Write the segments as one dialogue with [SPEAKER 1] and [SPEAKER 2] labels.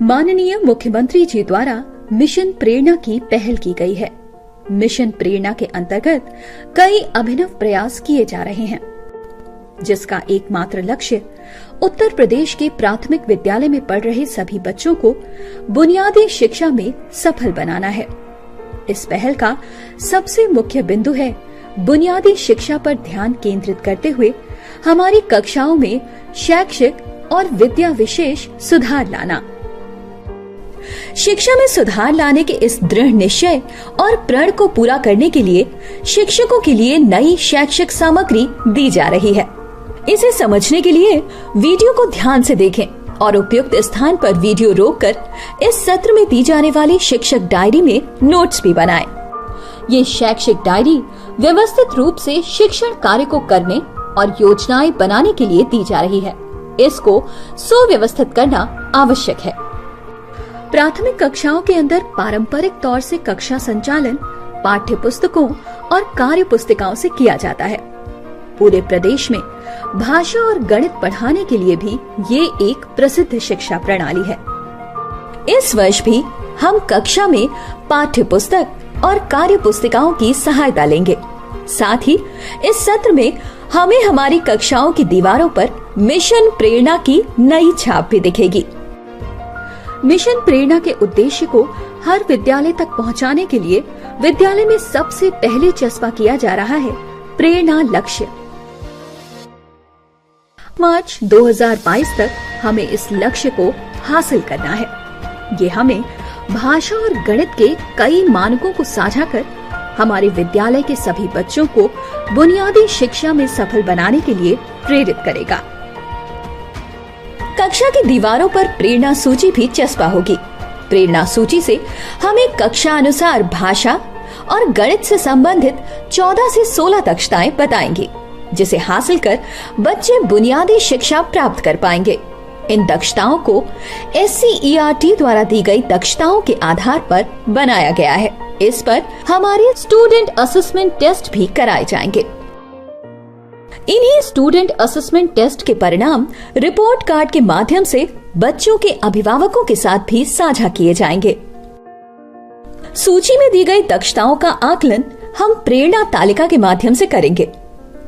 [SPEAKER 1] माननीय मुख्यमंत्री जी द्वारा मिशन प्रेरणा की पहल की गई है। मिशन प्रेरणा के अंतर्गत कई अभिनव प्रयास किए जा रहे हैं, जिसका एकमात्र लक्ष्य उत्तर प्रदेश के प्राथमिक विद्यालय में पढ़ रहे सभी बच्चों को बुनियादी शिक्षा में सफल बनाना है। इस पहल का सबसे मुख्य बिंदु है बुनियादी शिक्षा पर ध्यान केंद्रित करते हुए हमारी कक्षाओं में शैक्षिक और विद्या विशेष सुधार लाना। शिक्षा में सुधार लाने के इस दृढ़ निश्चय और प्रण को पूरा करने के लिए शिक्षकों के लिए नई शैक्षिक सामग्री दी जा रही है। इसे समझने के लिए वीडियो को ध्यान से देखें और उपयुक्त स्थान पर वीडियो रोककर इस सत्र में दी जाने वाली शिक्षक डायरी में नोट्स भी बनाएं। ये शैक्षिक डायरी व्यवस्थित रूप से शिक्षण कार्य को करने और योजनाएं बनाने के लिए दी जा रही है। इसको सुव्यवस्थित करना आवश्यक है। प्राथमिक कक्षाओं के अंदर पारंपरिक तौर से कक्षा संचालन पाठ्य पुस्तकों और कार्य पुस्तिकाओं से किया जाता है। पूरे प्रदेश में भाषा और गणित पढ़ाने के लिए भी ये एक प्रसिद्ध शिक्षा प्रणाली है। इस वर्ष भी हम कक्षा में पाठ्य पुस्तक और कार्य पुस्तिकाओं की सहायता लेंगे। साथ ही इस सत्र में हमें हमारी कक्षाओं की दीवारों पर मिशन प्रेरणा की नई छाप भी दिखेगी। मिशन प्रेरणा के उद्देश्य को हर विद्यालय तक पहुंचाने के लिए विद्यालय में सबसे पहले चस्पा किया जा रहा है प्रेरणा लक्ष्य। मार्च 2022 तक हमें इस लक्ष्य को हासिल करना है। ये हमें भाषा और गणित के कई मानकों को साझा कर हमारे विद्यालय के सभी बच्चों को बुनियादी शिक्षा में सफल बनाने के लिए प्रेरित करेगा। कक्षा की दीवारों पर प्रेरणा सूची भी चस्पा होगी। प्रेरणा सूची से हमें कक्षा अनुसार भाषा और गणित से संबंधित 14 से 16 दक्षताएं बताएंगी, जिसे हासिल कर बच्चे बुनियादी शिक्षा प्राप्त कर पाएंगे। इन दक्षताओं को SCERT द्वारा दी गई दक्षताओं के आधार पर बनाया गया है। इस पर हमारे स्टूडेंट असेसमेंट टेस्ट भी कराए जाएंगे। इन्हीं स्टूडेंट असेसमेंट टेस्ट के परिणाम रिपोर्ट कार्ड के माध्यम से बच्चों के अभिभावकों के साथ भी साझा किए जाएंगे। सूची में दी गई दक्षताओं का आकलन हम प्रेरणा तालिका के माध्यम से करेंगे।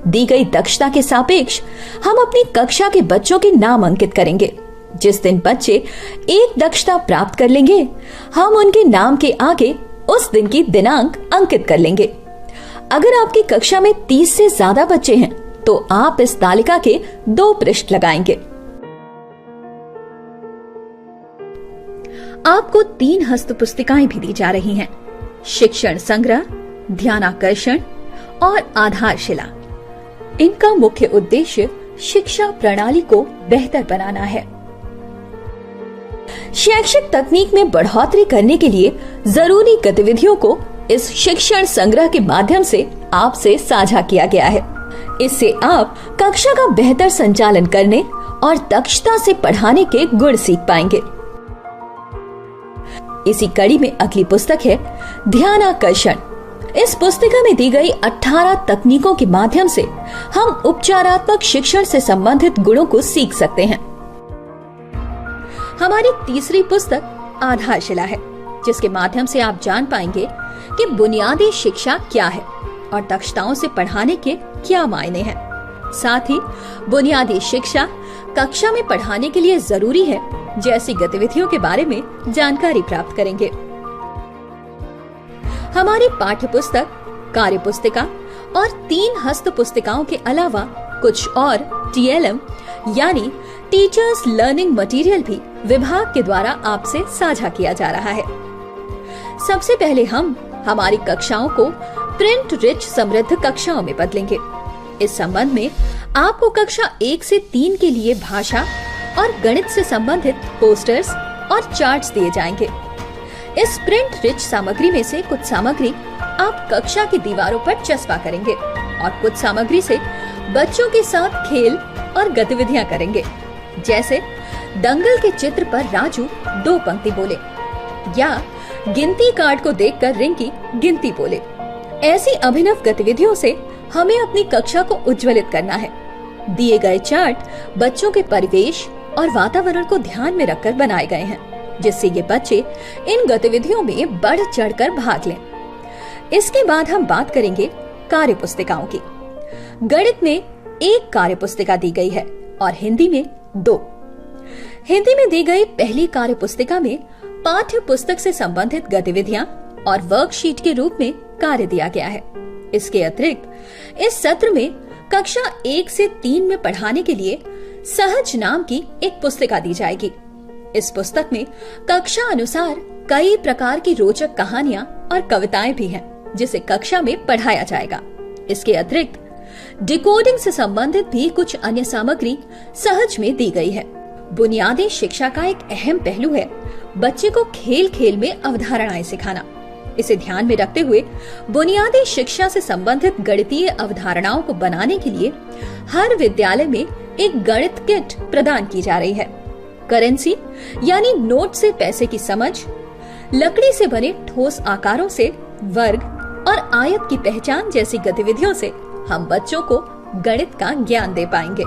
[SPEAKER 1] दी गई दक्षता के सापेक्ष हम अपनी कक्षा के बच्चों के नाम अंकित करेंगे। जिस दिन बच्चे एक दक्षता प्राप्त कर लेंगे, हम उनके नाम के आगे उस दिन की दिनांक अंकित कर लेंगे। अगर आपकी कक्षा में 30 से ज्यादा बच्चे हैं, तो आप इस तालिका के 2 पृष्ठ लगाएंगे। आपको 3 हस्त पुस्तिकाएं भी दी जा रही हैं। शिक्षण संग्रह, ध्यानाकर्षण और आधारशिला। इनका मुख्य उद्देश्य शिक्षा प्रणाली को बेहतर बनाना है। शैक्षिक तकनीक में बढ़ोतरी करने के लिए जरूरी गतिविधियों को इस शिक्षण संग्रह के माध्यम से आपसे साझा किया गया है। इससे आप कक्षा का बेहतर संचालन करने और दक्षता से पढ़ाने के गुण सीख पाएंगे। इसी कड़ी में अगली पुस्तक है ध्यानाकर्षण। इस पुस्तिका में दी गई 18 तकनीकों के माध्यम से हम उपचारात्मक शिक्षण से संबंधित गुणों को सीख सकते हैं। हमारी तीसरी पुस्तक आधारशिला है, जिसके माध्यम से आप जान पाएंगे कि बुनियादी शिक्षा क्या है और दक्षताओं से पढ़ाने के क्या मायने हैं। साथ ही बुनियादी शिक्षा कक्षा में पढ़ाने के लिए जरूरी है जैसी गतिविधियों के बारे में जानकारी प्राप्त करेंगे। हमारी पाठ्य पुस्तक, कार्य पुस्तिका और 3 हस्त पुस्तिकाओं के अलावा कुछ और TLM यानी टीचर्स लर्निंग मटेरियल भी विभाग के द्वारा आपसे साझा किया जा रहा है। सबसे पहले हम हमारी कक्षाओं को प्रिंट रिच समृद्ध कक्षाओं में बदलेंगे। इस संबंध में आपको कक्षा 1 से 3 के लिए भाषा और गणित से संबंधित पोस्टर्स और चार्ट्स दिए जाएंगे। इस प्रिंट रिच सामग्री में से कुछ सामग्री आप कक्षा की दीवारों पर चस्पा करेंगे और कुछ सामग्री से बच्चों के साथ खेल और गतिविधियां करेंगे, जैसे दंगल के चित्र पर राजू 2 पंक्ति बोले या गिनती कार्ड को देखकर रिंकी गिनती बोले। ऐसी अभिनव गतिविधियों से हमें अपनी कक्षा को उज्ज्वलित करना है। दिए गए चार्ट बच्चों के परिवेश और वातावरण को ध्यान में रखकर बनाए गए हैं। जिससे ये बच्चे इन गतिविधियों में बढ़ चढ़कर भाग लें। इसके बाद हम बात करेंगे कार्य पुस्तिकाओं की। गणित में 1 कार्य पुस्तिका दी गई है और हिंदी में 2। हिंदी में दी गई पहली कार्य पुस्तिका में पाठ्य पुस्तक से संबंधित गतिविधियां और वर्कशीट के रूप में कार्य दिया गया है। इसके अतिरिक्त इस सत्र में कक्षा 1 से 3 में पढ़ाने के लिए सहज नाम की एक पुस्तिका दी जाएगी। इस पुस्तक में कक्षा अनुसार कई प्रकार की रोचक कहानियां और कविताएं भी हैं, जिसे कक्षा में पढ़ाया जाएगा। इसके अतिरिक्त डिकोडिंग से संबंधित भी कुछ अन्य सामग्री सहज में दी गई है। बुनियादी शिक्षा का एक अहम पहलू है बच्चे को खेल खेल में अवधारणाएं सिखाना। इसे ध्यान में रखते हुए बुनियादी शिक्षा से संबंधित गणितीय अवधारणाओं को बनाने के लिए हर विद्यालय में एक गणित किट प्रदान की जा रही है। करेंसी यानी नोट से पैसे की समझ, लकड़ी से बने ठोस आकारों से वर्ग और आयत की पहचान जैसी गतिविधियों से हम बच्चों को गणित का ज्ञान दे पाएंगे।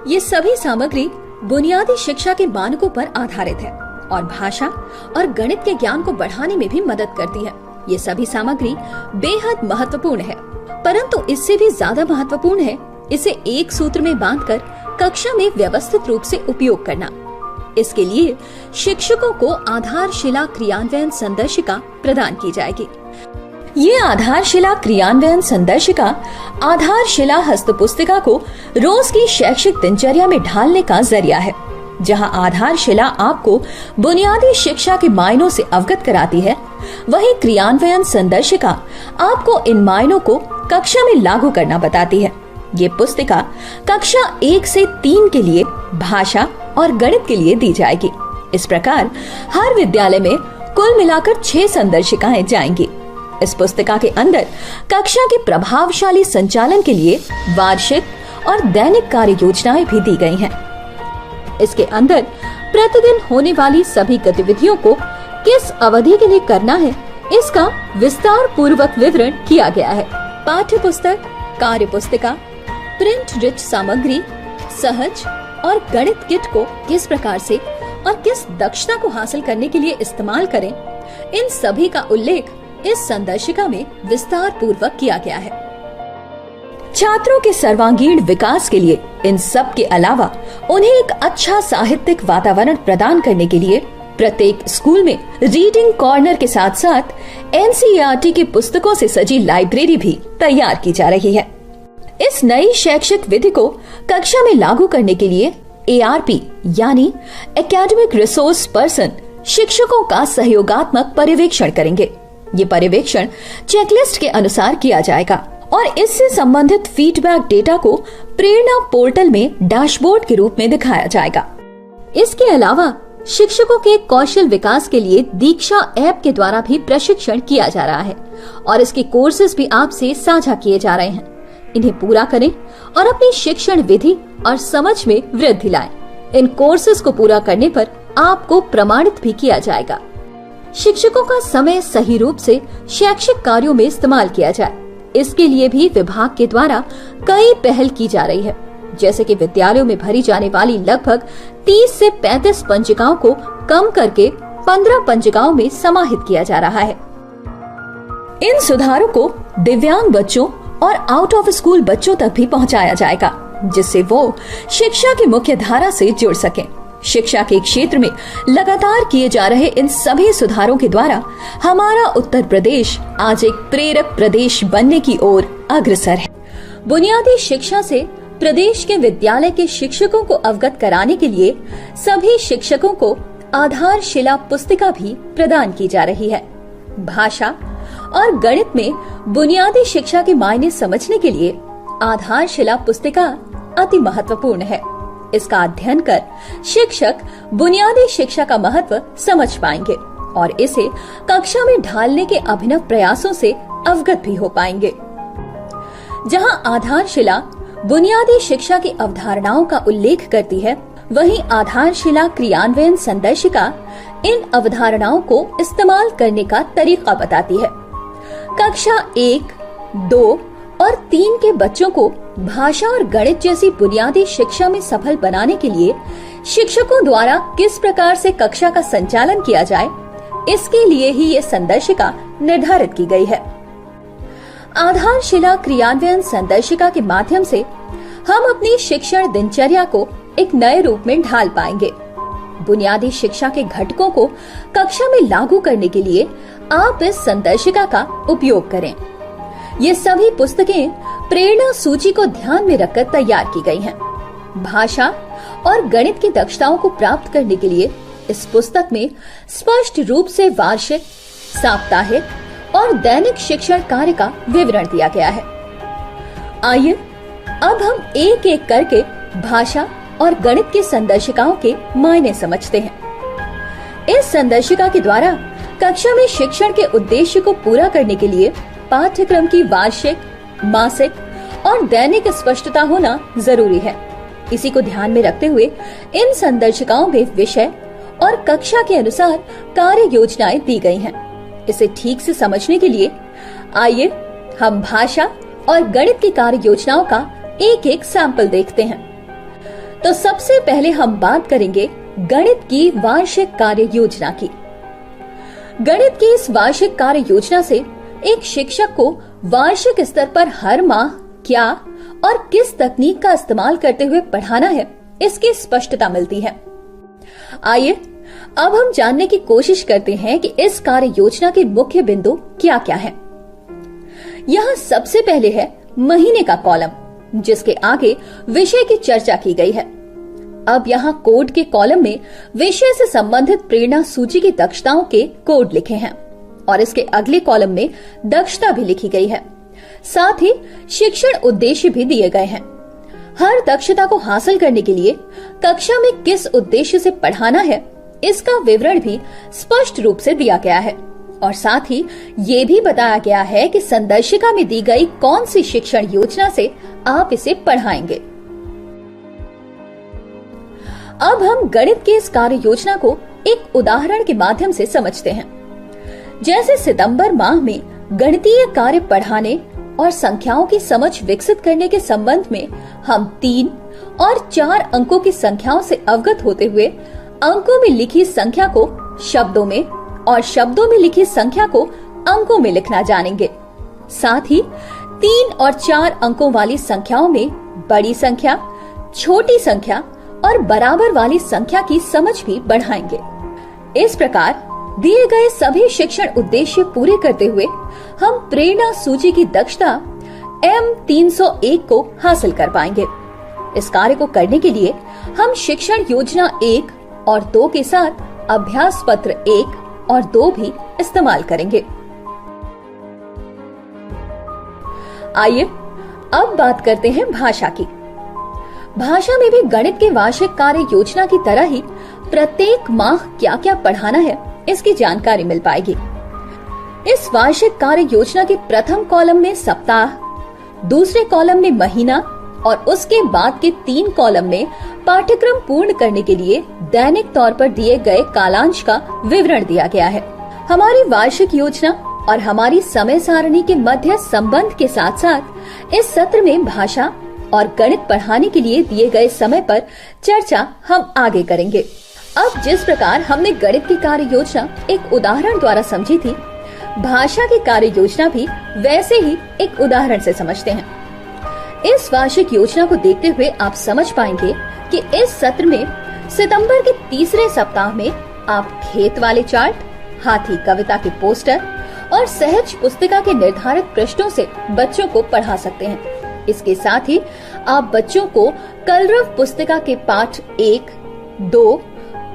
[SPEAKER 1] ये सभी सामग्री बुनियादी शिक्षा के मानकों पर आधारित है और भाषा और गणित के ज्ञान को बढ़ाने में भी मदद करती है। ये सभी सामग्री बेहद महत्वपूर्ण है, परंतु इससे भी ज्यादा महत्वपूर्ण है इसे एक सूत्र में बांधकर कक्षा में व्यवस्थित रूप से उपयोग करना। इसके लिए शिक्षकों को आधारशिला क्रियान्वयन संदर्शिका प्रदान की जाएगी। ये आधारशिला क्रियान्वयन संदर्शिका आधारशिला हस्तपुस्तिका को रोज की शैक्षिक दिनचर्या में ढालने का जरिया है। जहां आधारशिला आपको बुनियादी शिक्षा के मायनों से अवगत कराती है, वहीं क्रियान्वयन संदर्शिका आपको इन मायनों को कक्षा में लागू करना बताती है। ये पुस्तिका कक्षा 1 से 3 के लिए भाषा और गणित के लिए दी जाएगी। इस प्रकार हर विद्यालय में कुल मिलाकर 6 संदर्शिकाएं जाएंगी। इस पुस्तिका के अंदर कक्षा के प्रभावशाली संचालन के लिए वार्षिक और दैनिक कार्य योजनाएं भी दी गई हैं। इसके अंदर प्रतिदिन होने वाली सभी गतिविधियों को किस अवधि के लिए करना है, इसका विस्तार पूर्वक विवरण किया गया है। पाठ्य पुस्तक, कार्य पुस्तिका, प्रिंट रिच सामग्री, सहज और गणित किट को किस प्रकार से और किस दक्षता को हासिल करने के लिए इस्तेमाल करें, इन सभी का उल्लेख इस संदर्शिका में विस्तार पूर्वक किया गया है। छात्रों के सर्वांगीण विकास के लिए इन सब के अलावा उन्हें एक अच्छा साहित्यिक वातावरण प्रदान करने के लिए प्रत्येक स्कूल में रीडिंग कॉर्नर के साथ साथ NCERT की पुस्तकों से सजी लाइब्रेरी भी तैयार की जा रही है। इस नई शैक्षिक विधि को कक्षा में लागू करने के लिए ARP यानी एकेडमिक रिसोर्स पर्सन शिक्षकों का सहयोगात्मक पर्यवेक्षण करेंगे। ये पर्यवेक्षण चेकलिस्ट के अनुसार किया जाएगा और इससे संबंधित फीडबैक डेटा को प्रेरणा पोर्टल में डैशबोर्ड के रूप में दिखाया जाएगा। इसके अलावा शिक्षकों के कौशल विकास के लिए दीक्षा ऐप के द्वारा भी प्रशिक्षण किया जा रहा है और इसके कोर्सेज भी आपसे साझा किए जा रहे हैं। इन्हें पूरा करें और अपनी शिक्षण विधि और समझ में वृद्धि लाएं। इन कोर्सेज को पूरा करने पर आपको प्रमाणित भी किया जाएगा। शिक्षकों का समय सही रूप से शैक्षिक कार्यों में इस्तेमाल किया जाए, इसके लिए भी विभाग के द्वारा कई पहल की जा रही है। जैसे कि विद्यालयों में भरी जाने वाली लगभग 30 से 35 पंजिकाओं को कम करके 15 पंजिकाओं में समाहित किया जा रहा है। इन सुधारों को दिव्यांग बच्चों और आउट ऑफ स्कूल बच्चों तक भी पहुंचाया जाएगा, जिससे वो शिक्षा की मुख्य धारा से जुड़ सकें। शिक्षा के क्षेत्र में लगातार किए जा रहे इन सभी सुधारों के द्वारा हमारा उत्तर प्रदेश आज एक प्रेरक प्रदेश बनने की ओर अग्रसर है। बुनियादी शिक्षा से प्रदेश के विद्यालय के शिक्षकों को अवगत कराने के लिए सभी शिक्षकों को आधारशिला पुस्तिका भी प्रदान की जा रही है। भाषा और गणित में बुनियादी शिक्षा के मायने समझने के लिए आधारशिला पुस्तिका अति महत्वपूर्ण है। इसका अध्ययन कर शिक्षक बुनियादी शिक्षा का महत्व समझ पाएंगे और इसे कक्षा में ढालने के अभिनव प्रयासों से अवगत भी हो पाएंगे। जहां आधारशिला बुनियादी शिक्षा की अवधारणाओं का उल्लेख करती है, वहीं आधारशिला क्रियान्वयन संदर्शिका इन अवधारणाओं को इस्तेमाल करने का तरीका बताती है। कक्षा 1, 2 और 3 के बच्चों को भाषा और गणित जैसी बुनियादी शिक्षा में सफल बनाने के लिए शिक्षकों द्वारा किस प्रकार से कक्षा का संचालन किया जाए, इसके लिए ही ये संदर्शिका निर्धारित की गई है। आधारशिला क्रियान्वयन संदर्शिका के माध्यम से हम अपनी शिक्षण दिनचर्या को एक नए रूप में ढाल पाएंगे। बुनियादी शिक्षा के घटकों को कक्षा में लागू करने के लिए आप इस संदर्शिका का उपयोग करें। ये सभी पुस्तकें प्रेरणा सूची को ध्यान में रखकर तैयार की गई हैं। भाषा और गणित की दक्षताओं को प्राप्त करने के लिए इस पुस्तक में स्पष्ट रूप से वार्षिक, साप्ताहिक और दैनिक शिक्षण कार्य का विवरण दिया गया है। आइए अब हम एक एक करके भाषा और गणित की संदर्शिकाओं के मायने समझते हैं। इस संदर्शिका के द्वारा कक्षा में शिक्षण के उद्देश्य को पूरा करने के लिए पाठ्यक्रम की वार्षिक, मासिक और दैनिक स्पष्टता होना जरूरी है। इसी को ध्यान में रखते हुए इन संदर्शिकाओं में विषय और कक्षा के अनुसार कार्य योजनाएं दी गई हैं। इसे ठीक से समझने के लिए आइए हम भाषा और गणित की कार्य योजनाओं का एक एक सैंपल देखते हैं। तो सबसे पहले हम बात करेंगे गणित की वार्षिक कार्य योजना की। गणित की इस वार्षिक कार्य योजना से एक शिक्षक को वार्षिक स्तर पर हर माह क्या और किस तकनीक का इस्तेमाल करते हुए पढ़ाना है, इसकी स्पष्टता मिलती है। आइए अब हम जानने की कोशिश करते हैं कि इस कार्य योजना के मुख्य बिंदु क्या क्या हैं। यहाँ सबसे पहले है महीने का कॉलम, जिसके आगे विषय की चर्चा की गई है। अब यहाँ कोड के कॉलम में विषय से संबंधित प्रेरणा सूची की दक्षताओं के कोड लिखे हैं और इसके अगले कॉलम में दक्षता भी लिखी गई है। साथ ही शिक्षण उद्देश्य भी दिए गए हैं। हर दक्षता को हासिल करने के लिए कक्षा में किस उद्देश्य से पढ़ाना है, इसका विवरण भी स्पष्ट रूप से दिया गया है और साथ ही ये भी बताया गया है कि संदर्शिका में दी गई कौन सी शिक्षण योजना से आप इसे पढ़ाएंगे। अब हम गणित की इस कार्य योजना को एक उदाहरण के माध्यम से समझते हैं। जैसे सितंबर माह में गणितीय कार्य पढ़ाने और संख्याओं की समझ विकसित करने के संबंध में हम 3 और 4 अंकों की संख्याओं से अवगत होते हुए अंकों में लिखी संख्या को शब्दों में और शब्दों में लिखी संख्या को अंकों में लिखना जानेंगे। साथ ही 3 और 4 अंकों वाली संख्याओं में बड़ी संख्या, छोटी संख्या और बराबर वाली संख्या की समझ भी बढ़ाएंगे। इस प्रकार दिए गए सभी शिक्षण उद्देश्य पूरे करते हुए हम प्रेरणा सूची की दक्षता M301 को हासिल कर पाएंगे। इस कार्य को करने के लिए हम शिक्षण योजना 1 और 2 के साथ अभ्यास पत्र 1 और 2 भी इस्तेमाल करेंगे। आइए अब बात करते हैं भाषा की। भाषा में भी गणित के वार्षिक कार्य योजना की तरह ही प्रत्येक माह क्या क्या पढ़ाना है, इसकी जानकारी मिल पाएगी। इस वार्षिक कार्य योजना के प्रथम कॉलम में सप्ताह, दूसरे कॉलम में महीना और उसके बाद के 3 कॉलम में पाठ्यक्रम पूर्ण करने के लिए दैनिक तौर पर दिए गए कालांश का विवरण दिया गया है। हमारी वार्षिक योजना और हमारी समय सारणी के मध्य संबंध के साथ साथ इस सत्र में भाषा और गणित पढ़ाने के लिए दिए गए समय पर चर्चा हम आगे करेंगे। अब जिस प्रकार हमने गणित की कार्य योजना एक उदाहरण द्वारा समझी थी, भाषा की कार्य योजना भी वैसे ही एक उदाहरण से समझते हैं। इस वार्षिक योजना को देखते हुए आप समझ पाएंगे कि इस सत्र में सितंबर के तीसरे सप्ताह में आप खेत वाले चार्ट, हाथी कविता के पोस्टर और सहज पुस्तिका के निर्धारित पृष्ठों से बच्चों को पढ़ा सकते हैं। इसके साथ ही आप बच्चों को कलरव पुस्तिका के पाठ 1, 2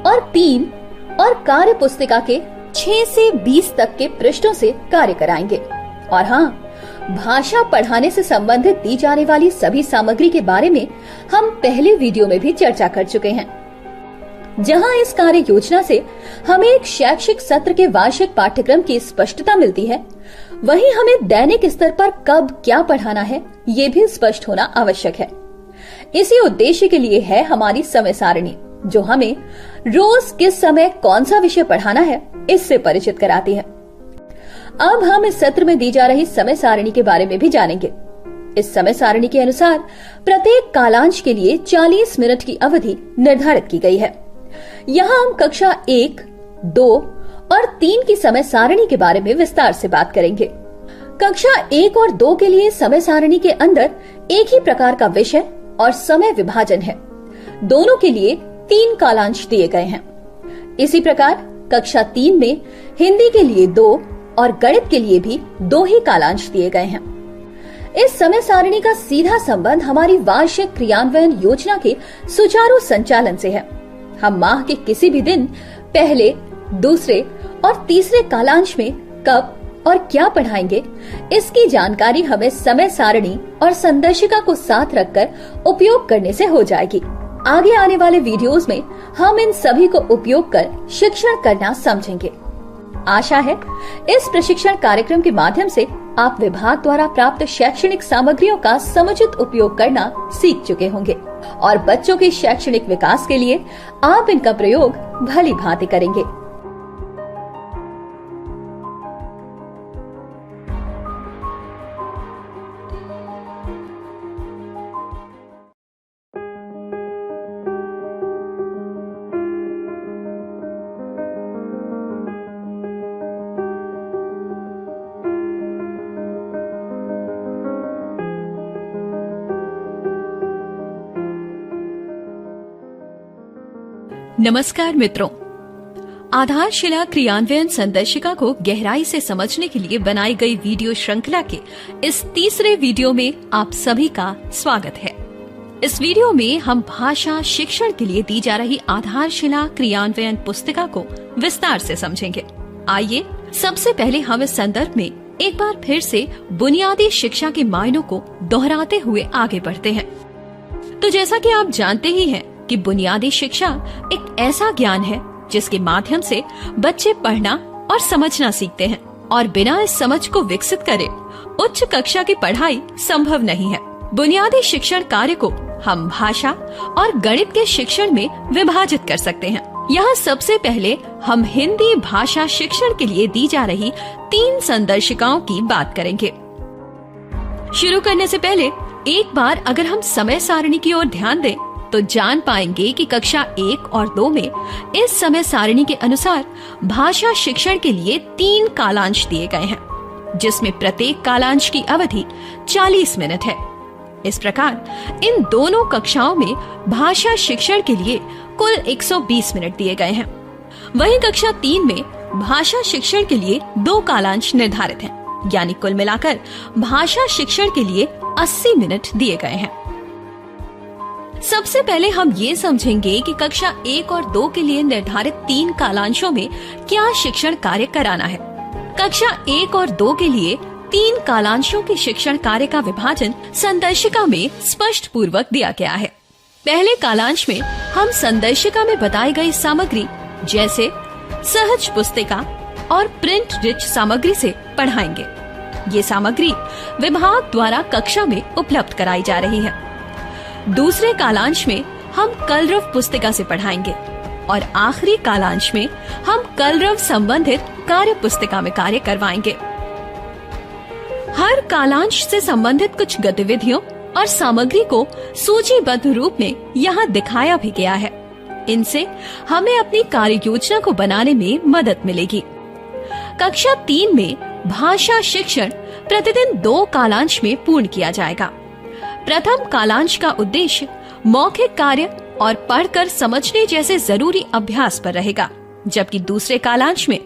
[SPEAKER 1] और 3 और कार्य पुस्तिका के 6 से 20 तक के पृष्ठों से कार्य कराएंगे। और हाँ, भाषा पढ़ाने से संबंधित दी जाने वाली सभी सामग्री के बारे में हम पहले वीडियो में भी चर्चा कर चुके हैं। जहां इस कार्य योजना से हमें एक शैक्षिक सत्र के वार्षिक पाठ्यक्रम की स्पष्टता मिलती है, वहीं हमें दैनिक स्तर पर कब क्या पढ़ाना है, ये भी स्पष्ट होना आवश्यक है। इसी उद्देश्य के लिए है हमारी समय सारणी, जो हमें रोज किस समय कौन सा विषय पढ़ाना है, इससे परिचित कराती है। अब हम इस सत्र में दी जा रही समय सारणी के बारे में भी जानेंगे। इस समय सारणी के अनुसार प्रत्येक कालांश के लिए 40 मिनट की अवधि निर्धारित की गई है। यहाँ हम कक्षा 1, 2 और 3 की समय सारणी के बारे में विस्तार से बात करेंगे। कक्षा 1 और 2 के लिए समय सारणी के अंदर एक ही प्रकार का विषय और समय विभाजन है। दोनों के लिए 3 कालांश दिए गए हैं। इसी प्रकार कक्षा 3 में हिंदी के लिए 2 और गणित के लिए भी 2 ही कालांश दिए गए हैं। इस समय सारणी का सीधा संबंध हमारी वार्षिक क्रियान्वयन योजना के सुचारू संचालन से है। हम माह के किसी भी दिन पहले, दूसरे और तीसरे कालांश में कब और क्या पढ़ाएंगे, इसकी जानकारी हमें समय सारणी और संदर्शिका को साथ रखकर उपयोग करने से हो जाएगी। आगे आने वाले वीडियोस में हम इन सभी को उपयोग कर शिक्षण करना समझेंगे। आशा है इस प्रशिक्षण कार्यक्रम के माध्यम से आप विभाग द्वारा प्राप्त शैक्षणिक सामग्रियों का समुचित उपयोग करना सीख चुके होंगे और बच्चों के शैक्षणिक विकास के लिए आप इनका प्रयोग भली भांति करेंगे।
[SPEAKER 2] नमस्कार मित्रों, आधारशिला क्रियान्वयन संदर्शिका को गहराई से समझने के लिए बनाई गई वीडियो श्रृंखला के इस तीसरे वीडियो में आप सभी का स्वागत है। इस वीडियो में हम भाषा शिक्षण के लिए दी जा रही आधारशिला क्रियान्वयन पुस्तिका को विस्तार से समझेंगे। आइए सबसे पहले हम इस संदर्भ में एक बार फिर से बुनियादी शिक्षा के मायनों को दोहराते हुए आगे बढ़ते हैं। तो जैसा कि आप जानते ही हैं कि बुनियादी शिक्षा एक ऐसा ज्ञान है जिसके माध्यम से बच्चे पढ़ना और समझना सीखते हैं और बिना इस समझ को विकसित करे उच्च कक्षा की पढ़ाई संभव नहीं है। बुनियादी शिक्षण कार्य को हम भाषा और गणित के शिक्षण में विभाजित कर सकते हैं। यहाँ सबसे पहले हम हिंदी भाषा शिक्षण के लिए दी जा रही 3 संदर्शिकाओं की बात करेंगे। शुरू करने से पहले एक बार अगर हम समय सारणी की ओर ध्यान दें तो जान पाएंगे कि कक्षा 1 और 2 में इस समय सारणी के अनुसार भाषा शिक्षण के लिए 3 कालांश दिए गए हैं, जिसमें प्रत्येक कालांश की अवधि 40 मिनट है। इस प्रकार इन दोनों कक्षाओं में भाषा शिक्षण के लिए कुल 120 मिनट दिए गए हैं। वहीं कक्षा 3 में भाषा शिक्षण के लिए 2 कालांश निर्धारित हैं, यानी कुल मिलाकर भाषा शिक्षण के लिए 80 मिनट दिए गए हैं। सबसे पहले हम ये समझेंगे कि कक्षा 1 और 2 के लिए निर्धारित 3 कालांशों में क्या शिक्षण कार्य कराना है। कक्षा 1 और 2 के लिए 3 कालांशों के शिक्षण कार्य का विभाजन संदर्शिका में स्पष्ट पूर्वक दिया गया है। पहले कालांश में हम संदर्शिका में बताई गई सामग्री जैसे सहज पुस्तिका और प्रिंट रिच सामग्री से पढ़ाएंगे। ये सामग्री विभाग द्वारा कक्षा में उपलब्ध कराई जा रही है। दूसरे कालांश में हम कलरव पुस्तिका से पढ़ाएंगे और आखिरी कालांश में हम कलरव संबंधित कार्य पुस्तिका में कार्य करवाएंगे। हर कालांश से संबंधित कुछ गतिविधियों और सामग्री को सूचीबद्ध रूप में यहाँ दिखाया भी गया है। इनसे हमें अपनी कार्य योजना को बनाने में मदद मिलेगी। कक्षा 3 में भाषा शिक्षण प्रतिदिन 2 कालांश में पूर्ण किया जाएगा। प्रथम कालांश का उद्देश्य मौखिक कार्य और पढ़कर समझने जैसे जरूरी अभ्यास पर रहेगा, जबकि दूसरे कालांश में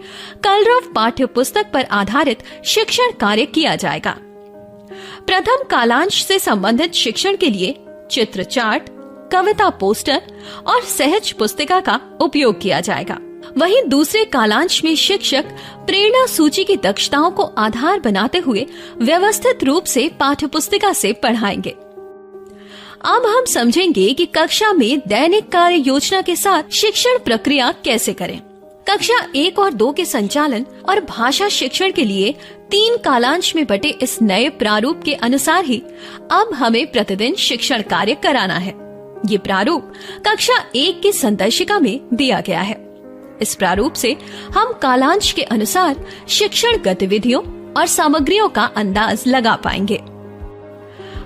[SPEAKER 2] कलरव पाठ्य पुस्तक पर आधारित शिक्षण कार्य किया जाएगा। प्रथम कालांश से संबंधित शिक्षण के लिए चित्र चार्ट, कविता पोस्टर और सहज पुस्तिका का उपयोग किया जाएगा। वहीं दूसरे कालांश में शिक्षक प्रेरणा सूची की दक्षताओं को आधार बनाते हुए व्यवस्थित रूप से पाठ्यपुस्तिका से पढ़ाएंगे। अब हम समझेंगे कि कक्षा में दैनिक कार्य योजना के साथ शिक्षण प्रक्रिया कैसे करें। कक्षा 1 और 2 के संचालन और भाषा शिक्षण के लिए 3 कालांश में बटे इस नए प्रारूप के अनुसार ही अब हमें प्रतिदिन शिक्षण कार्य कराना है। ये प्रारूप कक्षा 1 की संदर्शिका में दिया गया है। इस प्रारूप से हम कालांश के अनुसार शिक्षण गतिविधियों और सामग्रियों का अंदाज लगा पाएंगे।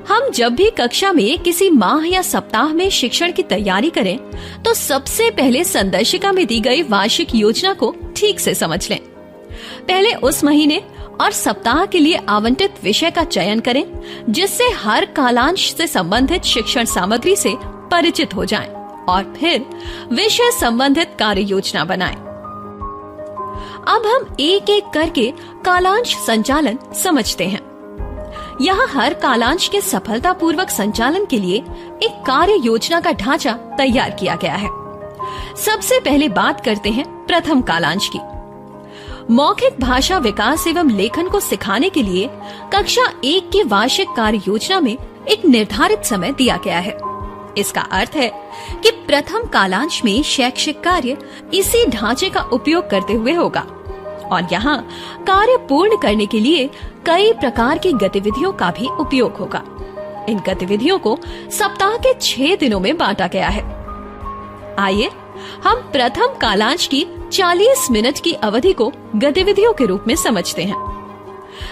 [SPEAKER 2] हम जब भी कक्षा में किसी माह या सप्ताह में शिक्षण की तैयारी करें, तो सबसे पहले संदर्शिका में दी गई वार्षिक योजना को ठीक से समझ लें। पहले उस महीने और सप्ताह के लिए आवंटित विषय का चयन करें, जिससे हर कालांश से संबंधित शिक्षण सामग्री से परिचित हो जाएं, और फिर विषय संबंधित कार्य योजना बनाएं। अब हम एक एक करके कालांश संचालन समझते हैं। यहाँ हर कालांश के सफलतापूर्वक संचालन के लिए एक कार्य योजना का ढांचा तैयार किया गया है। सबसे पहले बात करते हैं प्रथम कालांश की। मौखिक भाषा विकास एवं लेखन को सिखाने के लिए कक्षा 1 की वार्षिक कार्य योजना में एक निर्धारित समय दिया गया है। इसका अर्थ है कि प्रथम कालांश में शैक्षिक कार्य इसी ढांचे का उपयोग करते हुए होगा, और यहाँ कार्य पूर्ण करने के लिए कई प्रकार की गतिविधियों का भी उपयोग होगा। इन गतिविधियों को सप्ताह के 6 दिनों में बांटा गया है। आइए हम प्रथम कालांश की 40 मिनट की अवधि को गतिविधियों के रूप में समझते हैं।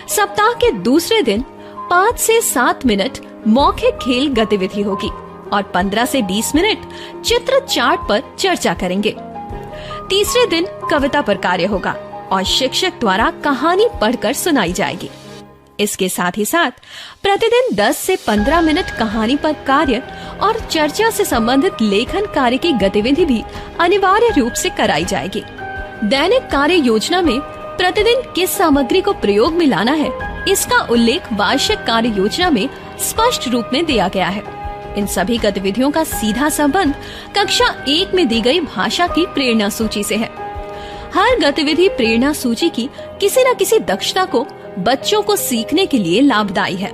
[SPEAKER 2] सप्ताह के दूसरे दिन 5 से 7 मिनट मौखिक खेल गतिविधि होगी और 15 से 20 मिनट चित्र चार्ट पर चर्चा करेंगे। तीसरे दिन कविता पर कार्य होगा और शिक्षक द्वारा कहानी पढ़कर सुनाई जाएगी। इसके साथ ही साथ प्रतिदिन 10 से 15 मिनट कहानी पर कार्य और चर्चा से संबंधित लेखन कार्य की गतिविधि भी अनिवार्य रूप से कराई जाएगी। दैनिक कार्य योजना में प्रतिदिन किस सामग्री को प्रयोग में लाना है, इसका उल्लेख वार्षिक कार्य योजना में स्पष्ट रूप में दिया गया है। इन सभी गतिविधियों का सीधा संबंध कक्षा 1 में दी गई भाषा की प्रेरणा सूची से है। हर गतिविधि प्रेरणा सूची की किसी न किसी दक्षता को बच्चों को सीखने के लिए लाभदायी है।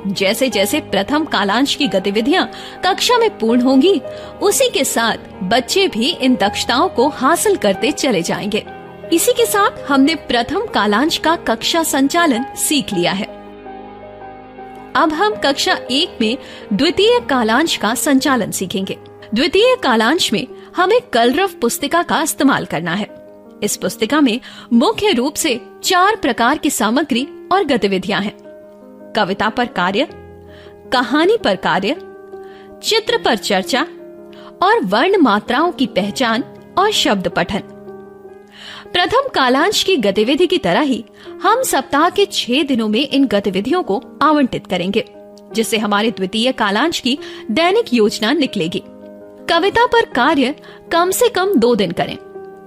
[SPEAKER 2] जैसे जैसे प्रथम कालांश की गतिविधियां कक्षा में पूर्ण होंगी, उसी के साथ बच्चे भी इन दक्षताओं को हासिल करते चले जाएंगे। इसी के साथ हमने प्रथम कालांश का कक्षा संचालन सीख लिया है। अब हम कक्षा 1 में द्वितीय कालांश का संचालन सीखेंगे। द्वितीय कालांश में हमें कलरव पुस्तिका का इस्तेमाल करना है। इस पुस्तिका में मुख्य रूप से 4 प्रकार की सामग्री और गतिविधियां हैं: कविता पर कार्य, कहानी पर कार्य, चित्र पर चर्चा और वर्ण मात्राओं की पहचान और शब्द पठन। प्रथम कालांश की गतिविधि की तरह ही हम सप्ताह के 6 दिनों में इन गतिविधियों को आवंटित करेंगे, जिससे हमारे द्वितीय कालांश की दैनिक योजना निकलेगी। कविता पर कार्य कम से कम 2 दिन करें,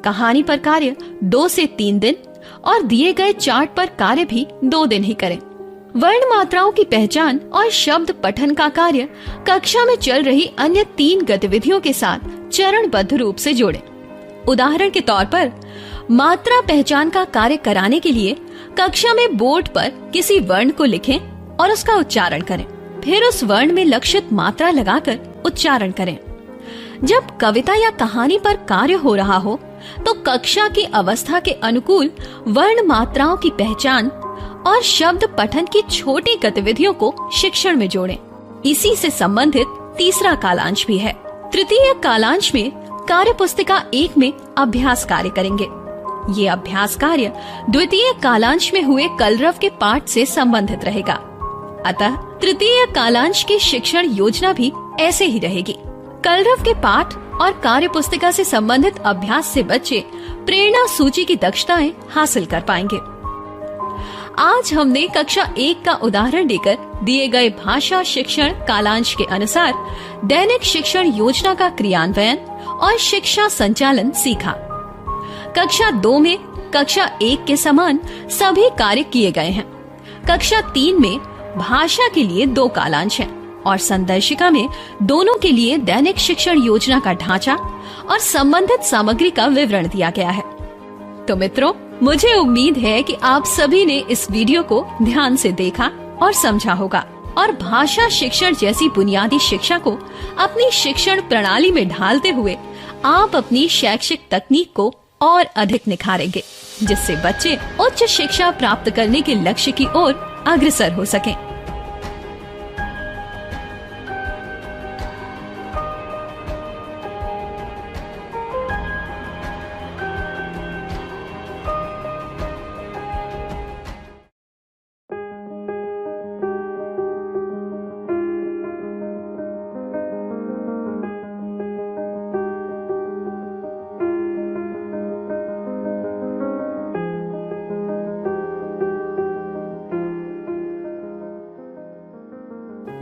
[SPEAKER 2] कहानी पर कार्य 2 से 3 दिन और दिए गए चार्ट पर कार्य भी 2 दिन ही करें। वर्ण मात्राओं की पहचान और शब्द पठन का कार्य कक्षा में चल रही अन्य 3 गतिविधियों के साथ चरणबद्ध रूप से जोड़ें। उदाहरण के तौर पर मात्रा पहचान का कार्य कराने के लिए कक्षा में बोर्ड पर किसी वर्ण को लिखें और उसका उच्चारण करें। फिर उस वर्ण में लक्षित मात्रा लगाकर उच्चारण करें। जब कविता या कहानी पर कार्य हो रहा हो, तो कक्षा की अवस्था के अनुकूल वर्ण मात्राओं की पहचान और शब्द पठन की छोटी गतिविधियों को शिक्षण में जोड़ें। इसी से संबंधित तीसरा कालांश भी है। तृतीय कालांश में कार्य पुस्तिका 1 में अभ्यास कार्य करेंगे। ये अभ्यास कार्य द्वितीय कालांश में हुए कलरव के पाठ से संबंधित रहेगा। अतः तृतीय कालांश की शिक्षण योजना भी ऐसे ही रहेगी। कलरव के पाठ और कार्य पुस्तिका से संबंधित अभ्यास से बच्चे प्रेरणा सूची की दक्षताएं हासिल कर पाएंगे। आज हमने कक्षा 1 का उदाहरण देकर दिए गए भाषा शिक्षण कालांश के अनुसार दैनिक शिक्षण योजना का क्रियान्वयन और शिक्षा संचालन सीखा। कक्षा 2 में कक्षा 1 के समान सभी कार्य किए गए हैं। कक्षा 3 में भाषा के लिए 2 कालांश हैं और संदर्शिका में दोनों के लिए दैनिक शिक्षण योजना का ढांचा और संबंधित सामग्री का विवरण दिया गया है। तो मित्रों, मुझे उम्मीद है कि आप सभी ने इस वीडियो को ध्यान से देखा और समझा होगा और भाषा शिक्षण जैसी बुनियादी शिक्षा को अपनी शिक्षण प्रणाली में ढालते हुए आप अपनी शैक्षिक तकनीक को और अधिक निखारेंगे, जिससे बच्चे उच्च शिक्षा प्राप्त करने के लक्ष्य की ओर अग्रसर हो सकें।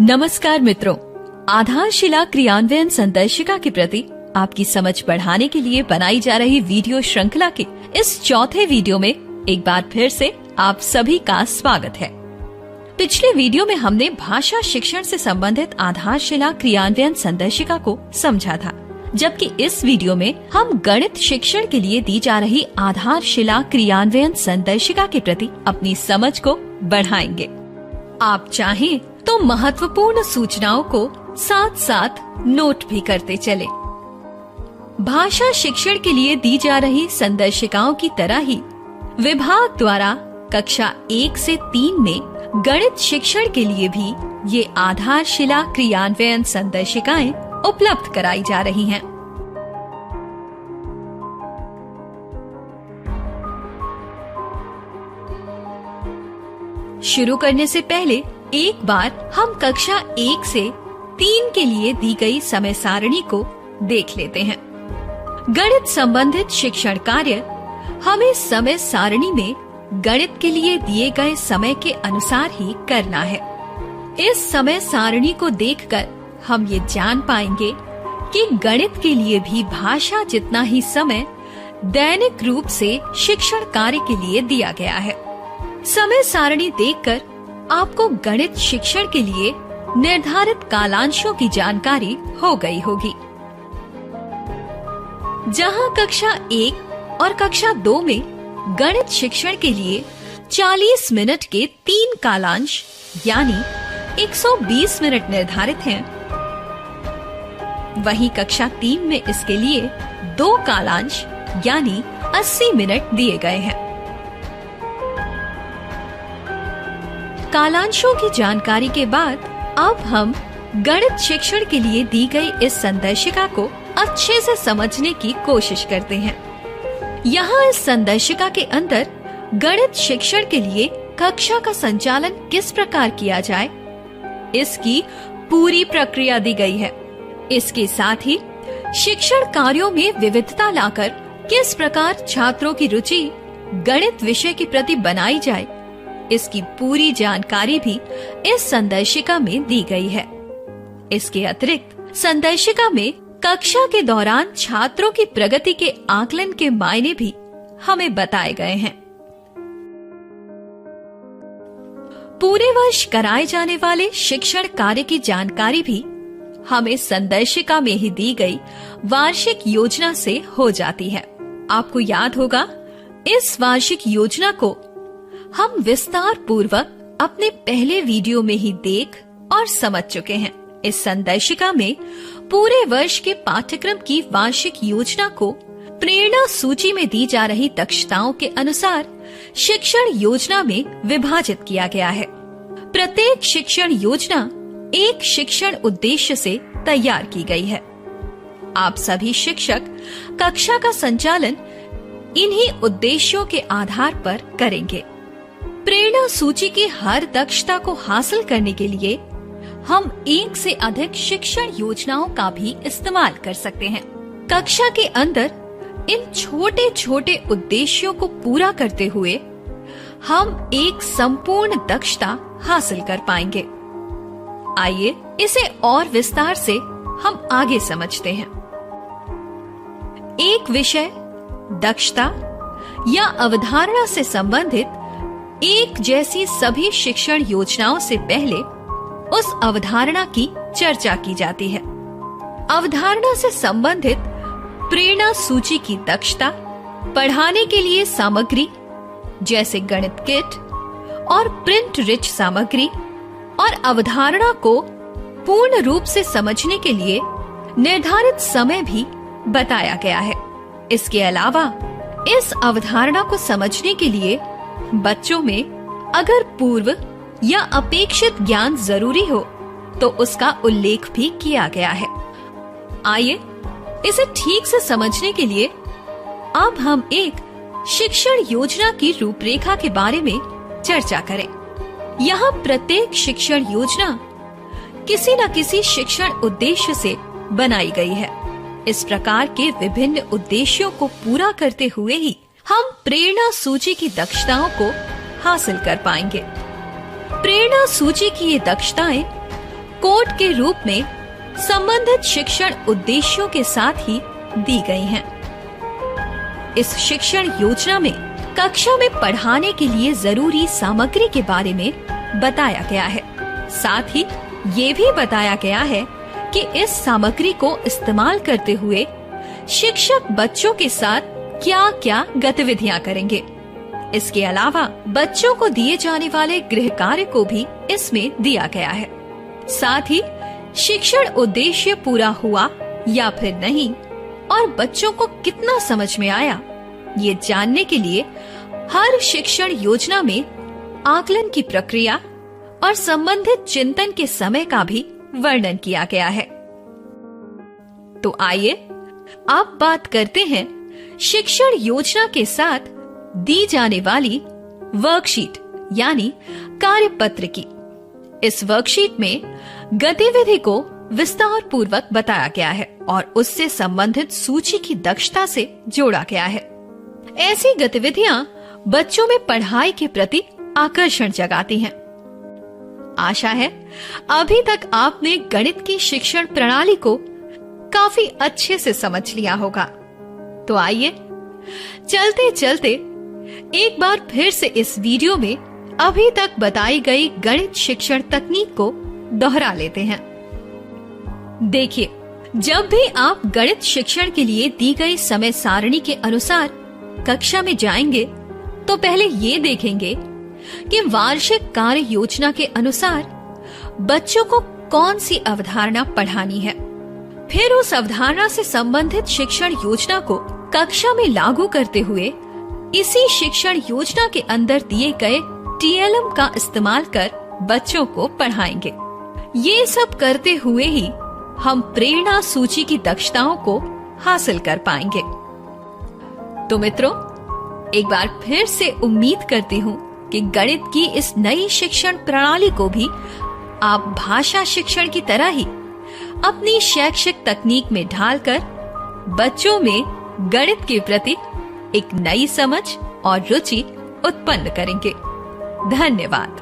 [SPEAKER 2] नमस्कार मित्रों, आधारशिला क्रियान्वयन संदर्शिका के प्रति आपकी समझ बढ़ाने के लिए बनाई जा रही वीडियो श्रृंखला के इस चौथे वीडियो में एक बार फिर से आप सभी का स्वागत है। पिछले वीडियो में हमने भाषा शिक्षण से संबंधित आधारशिला क्रियान्वयन संदर्शिका को समझा था, जबकि इस वीडियो में हम गणित शिक्षण के लिए दी जा रही आधारशिला क्रियान्वयन संदर्शिका के प्रति अपनी समझ को बढ़ाएंगे। आप चाहें तो महत्वपूर्ण सूचनाओं को साथ साथ नोट भी करते चले। भाषा शिक्षण के लिए दी जा रही संदर्शिकाओं की तरह ही विभाग द्वारा कक्षा 1 से 3 में गणित शिक्षण के लिए भी ये आधारशिला क्रियान्वयन संदर्शिकाएं उपलब्ध कराई जा रही हैं। शुरू करने से पहले एक बार हम कक्षा 1 से 3 के लिए दी गई समय सारणी को देख लेते हैं। गणित संबंधित शिक्षण कार्य हमें समय सारणी में गणित के लिए दिए गए समय के अनुसार ही करना है। इस समय सारणी को देखकर हम ये जान पाएंगे कि गणित के लिए भी भाषा जितना ही समय दैनिक रूप से शिक्षण कार्य के लिए दिया गया है। समय सारणी देखकर आपको गणित शिक्षण के लिए निर्धारित कालांशों की जानकारी हो गई होगी। जहां कक्षा 1 और कक्षा 2 में गणित शिक्षण के लिए 40 मिनट के 3 कालांश यानी 120 मिनट निर्धारित हैं, वहीं कक्षा 3 में इसके लिए 2 कालांश यानी 80 मिनट दिए गए हैं। कालांशों की जानकारी के बाद अब हम गणित शिक्षण के लिए दी गई इस संदर्शिका को अच्छे से समझने की कोशिश करते हैं। यहाँ इस संदर्शिका के अंदर गणित शिक्षण के लिए कक्षा का संचालन किस प्रकार किया जाए, इसकी पूरी प्रक्रिया दी गई है। इसके साथ ही शिक्षण कार्यों में विविधता लाकर किस प्रकार छात्रों की रुचि गणित विषय के प्रति बनाई जाए, इसकी पूरी जानकारी भी इस संदर्शिका में दी गई है। इसके अतिरिक्त संदर्शिका में कक्षा के दौरान छात्रों की प्रगति के आकलन के मायने भी हमें बताए गए हैं। पूरे वर्ष कराए जाने वाले शिक्षण कार्य की जानकारी भी हमें संदर्शिका में ही दी गई वार्षिक योजना से हो जाती है। आपको याद होगा, इस वार्षिक योजना को हम विस्तार पूर्वक अपने पहले वीडियो में ही देख और समझ चुके हैं। इस संदर्शिका में पूरे वर्ष के पाठ्यक्रम की वार्षिक योजना को प्रेरणा सूची में दी जा रही दक्षताओं के अनुसार शिक्षण योजना में विभाजित किया गया है। प्रत्येक शिक्षण योजना एक शिक्षण उद्देश्य से तैयार की गई है। आप सभी शिक्षक कक्षा का संचालन इन्हीं उद्देश्यों के आधार पर करेंगे। प्रेरणा सूची की हर दक्षता को हासिल करने के लिए हम एक से अधिक शिक्षण योजनाओं का भी इस्तेमाल कर सकते हैं। कक्षा के अंदर इन छोटे छोटे उद्देश्यों को पूरा करते हुए हम एक संपूर्ण दक्षता हासिल कर पाएंगे। आइए इसे और विस्तार से हम आगे समझते हैं। एक विषय, दक्षता या अवधारणा से संबंधित एक जैसी सभी शिक्षण योजनाओं से पहले उस अवधारणा की चर्चा की जाती है। अवधारणा से संबंधित प्रेरणा सूची की दक्षता, पढ़ाने के लिए सामग्री जैसे गणित किट और प्रिंट रिच सामग्री और अवधारणा को पूर्ण रूप से समझने के लिए निर्धारित समय भी बताया गया है। इसके अलावा इस अवधारणा को समझने के लिए बच्चों में अगर पूर्व या अपेक्षित ज्ञान जरूरी हो तो उसका उल्लेख भी किया गया है। आइए इसे ठीक से समझने के लिए अब हम एक शिक्षण योजना की रूपरेखा के बारे में चर्चा करें। यहाँ प्रत्येक शिक्षण योजना किसी न किसी शिक्षण उद्देश्य से बनाई गई है। इस प्रकार के विभिन्न उद्देश्यों को पूरा करते हुए ही हम प्रेरणा सूची की दक्षताओं को हासिल कर पाएंगे। प्रेरणा सूची की ये दक्षताएं कोड के रूप में संबंधित शिक्षण उद्देश्यों के साथ ही दी गई हैं। इस शिक्षण योजना में कक्षा में पढ़ाने के लिए जरूरी सामग्री के बारे में बताया गया है। साथ ही ये भी बताया गया है कि इस सामग्री को इस्तेमाल करते हुए शिक्षक बच्चों के साथ क्या क्या गतिविधियां करेंगे। इसके अलावा बच्चों को दिए जाने वाले गृह कार्य को भी इसमें दिया गया है। साथ ही शिक्षण उद्देश्य पूरा हुआ या फिर नहीं और बच्चों को कितना समझ में आया, ये जानने के लिए हर शिक्षण योजना में आकलन की प्रक्रिया और संबंधित चिंतन के समय का भी वर्णन किया गया है। तो आइए अब बात करते हैं शिक्षण योजना के साथ दी जाने वाली वर्कशीट यानी कार्यपत्र की। इस वर्कशीट में गतिविधि को विस्तार पूर्वक बताया गया है और उससे संबंधित सूची की दक्षता से जोड़ा गया है। ऐसी गतिविधियां बच्चों में पढ़ाई के प्रति आकर्षण जगाती हैं। आशा है अभी तक आपने गणित की शिक्षण प्रणाली को काफी अच्छे से समझ लिया होगा। तो आइए चलते चलते एक बार फिर से इस वीडियो में अभी तक बताई गई गणित शिक्षण तकनीक को दोहरा लेते हैं। देखिए, जब भी आप गणित शिक्षण के लिए दी गई समय सारणी के अनुसार कक्षा में जाएंगे तो पहले ये देखेंगे कि वार्षिक कार्य योजना के अनुसार बच्चों को कौन सी अवधारणा पढ़ानी है। फिर उस अवधारणा से संबंधित शिक्षण योजना को कक्षा में लागू करते हुए इसी शिक्षण योजना के अंदर दिए गए TLM का इस्तेमाल कर बच्चों को पढ़ाएंगे। ये सब करते हुए ही हम प्रेरणा सूची की दक्षताओं को हासिल कर पाएंगे। तो मित्रों, एक बार फिर से उम्मीद करती हूँ कि गणित की इस नई शिक्षण प्रणाली को भी आप भाषा शिक्षण की तरह ही अपनी शैक्षिक तकनीक में ढालकर बच्चों में गणित के प्रति एक नई समझ और रुचि उत्पन्न करेंगे। धन्यवाद।